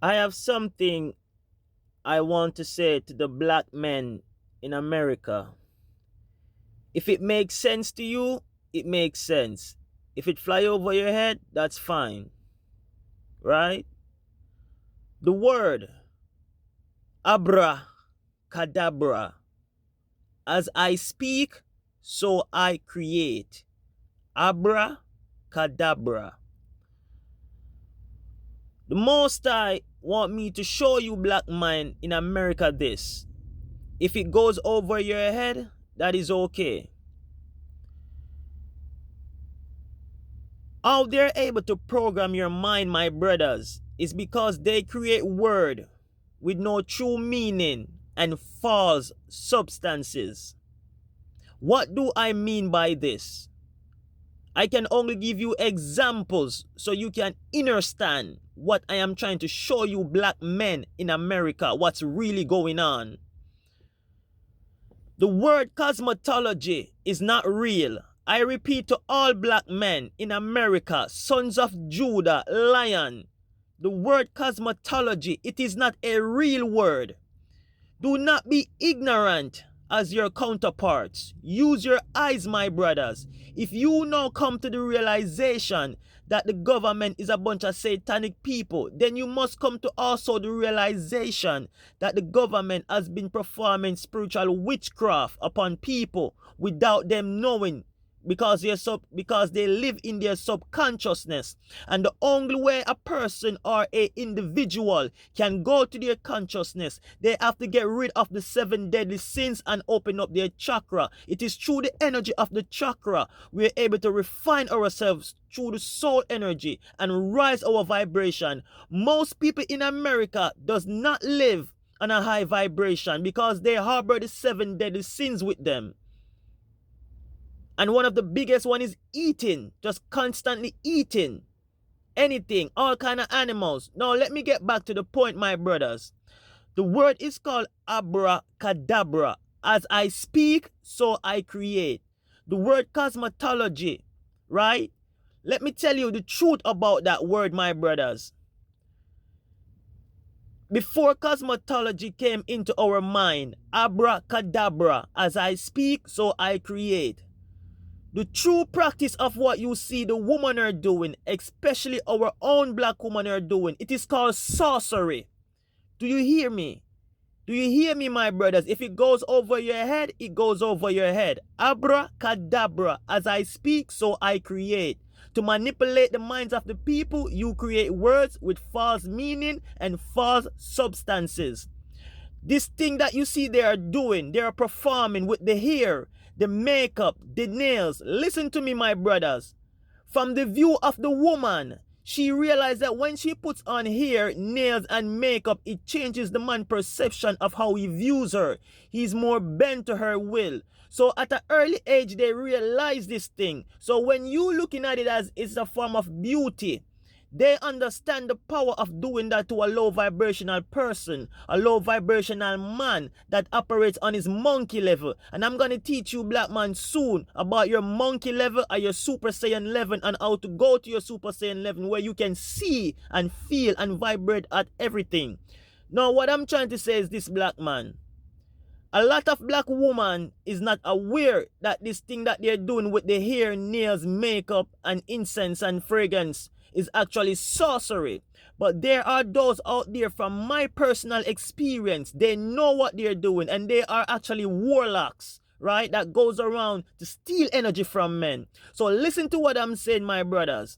I have something I want to say to the black men in America. If it makes sense to you, it makes sense. If it fly over your head, that's fine, right? The word abracadabra, as I speak, so I create. Abracadabra. The Most High want me to show you black man in America this. If it goes over your head, that is okay. How they're able to program your mind, my brothers, is because they create word with no true meaning and false substances. What do I mean by this? I can only give you examples so you can understand what I am trying to show you black men in America, what's really going on. The word cosmetology is not real. I repeat to all black men in America, sons of Judah, lion, the word cosmetology, it is not a real word. Do not be ignorant as your counterparts. Use your eyes, my brothers. If you now come to the realization that the government is a bunch of satanic people, then you must come to also the realization that the government has been performing spiritual witchcraft upon people without them knowing, because they live in their subconsciousness. And the only way a person or a individual can go to their consciousness, they have to get rid of the 7 deadly sins and open up their chakra. It is through the energy of the chakra we are able to refine ourselves through the soul energy and rise our vibration. Most people in America does not live on a high vibration because they harbor the 7 deadly sins with them. And one of the biggest one is eating, just constantly eating anything, all kind of animals. Now let me get back to the point, my brothers. The word is called abracadabra. As I speak, so I create. The word cosmetology, right? Let me tell you the truth about that word, my brothers. Before cosmetology came into our mind, abracadabra, as I speak, so I create. The true practice of what you see the women are doing, especially our own black women are doing, it is called sorcery. Do you hear me? Do you hear me, my brothers? If it goes over your head, it goes over your head. Abracadabra, as I speak, so I create. To manipulate the minds of the people, you create words with false meaning and false substances. This thing that you see they are doing, they are performing with the hair, the makeup, the nails. Listen to me, my brothers. From the view of the woman, she realized that when she puts on hair, nails, and makeup, it changes the man's perception of how he views her. He's more bent to her will. So at an early age, they realize this thing. So when you looking at it as it's a form of beauty, they understand the power of doing that to a low vibrational person, a low vibrational man that operates on his monkey level. And I'm going to teach you, black man, soon about your monkey level or your Super Saiyan level and how to go to your Super Saiyan level where you can see and feel and vibrate at everything. Now, what I'm trying to say is this, black man. A lot of black women is not aware that this thing that they're doing with the hair, nails, makeup, and incense and fragrance is actually sorcery. But there are those out there, from my personal experience, they know what they're doing and they are actually warlocks, right? That goes around to steal energy from men. So listen to what I'm saying, my brothers.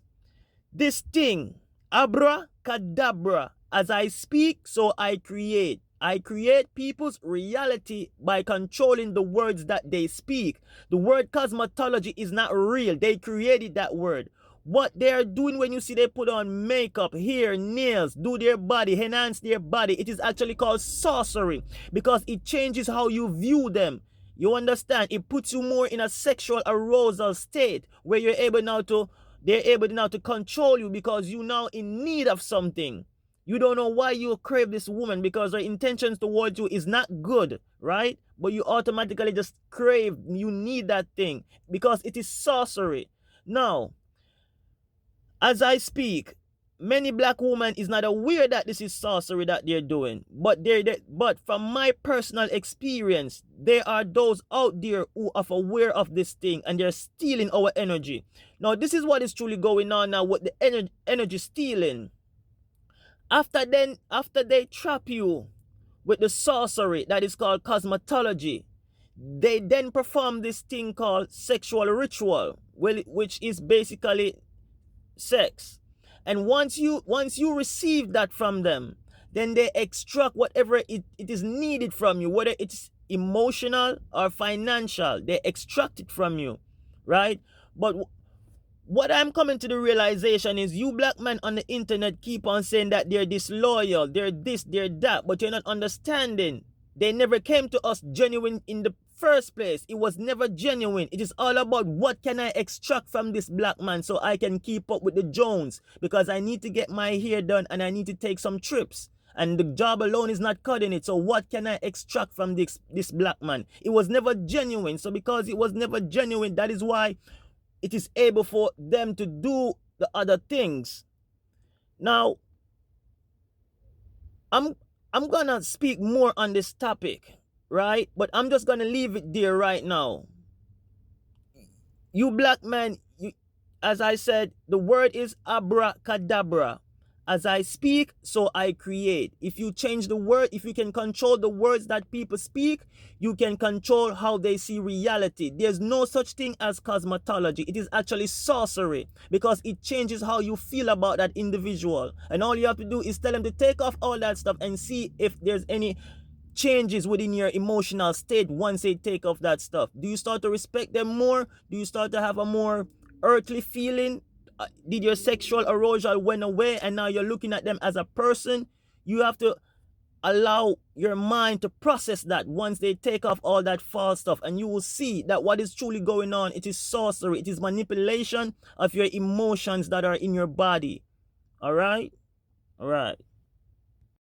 This thing, abracadabra, as I speak, so I create. I create people's reality by controlling the words that they speak. The word cosmetology is not real. They created that word. What they are doing when you see they put on makeup, hair, nails, do their body, enhance their body, it is actually called sorcery because it changes how you view them. You understand? It puts you more in a sexual arousal state where they're able now to control you because you now in need of something. You don't know why you crave this woman because her intentions towards you is not good, right? But you automatically just crave, you need that thing because it is sorcery. Now, as I speak, many black women is not aware that this is sorcery that they're doing. But but from my personal experience, there are those out there who are aware of this thing and they're stealing our energy. Now, this is what is truly going on now with the energy stealing. After they trap you with the sorcery that is called cosmetology, they then perform this thing called sexual ritual, which is basically sex. And once you receive that from them, then they extract whatever it is needed from you, whether it's emotional or financial. They extract it from you, right? But what I'm coming to the realization is, you black men on the internet keep on saying that they're disloyal, they're this, they're that, but you're not understanding. They never came to us genuine in the first place. It was never genuine. It is all about what can I extract from this black man so I can keep up with the Jones, because I need to get my hair done and I need to take some trips. And the job alone is not cutting it. So what can I extract from this black man? It was never genuine. So because it was never genuine, that is why it is able for them to do the other things. Now, I'm gonna speak more on this topic, right? But I'm just gonna leave it there right now. You black men, as I said, the word is abracadabra. As I speak, so I create. If you change the word, if you can control the words that people speak, you can control how they see reality. There's no such thing as cosmetology. It is actually sorcery, because it changes how you feel about that individual. And all you have to do is tell them to take off all that stuff and see if there's any changes within your emotional state once they take off that stuff. Do you start to respect them more? Do you start to have a more earthly feeling? Did your sexual arousal went away and now you're looking at them as a person? You have to allow your mind to process that once they take off all that false stuff, and you will see that what is truly going on, it is sorcery. It is manipulation of your emotions that are in your body. All right? All right.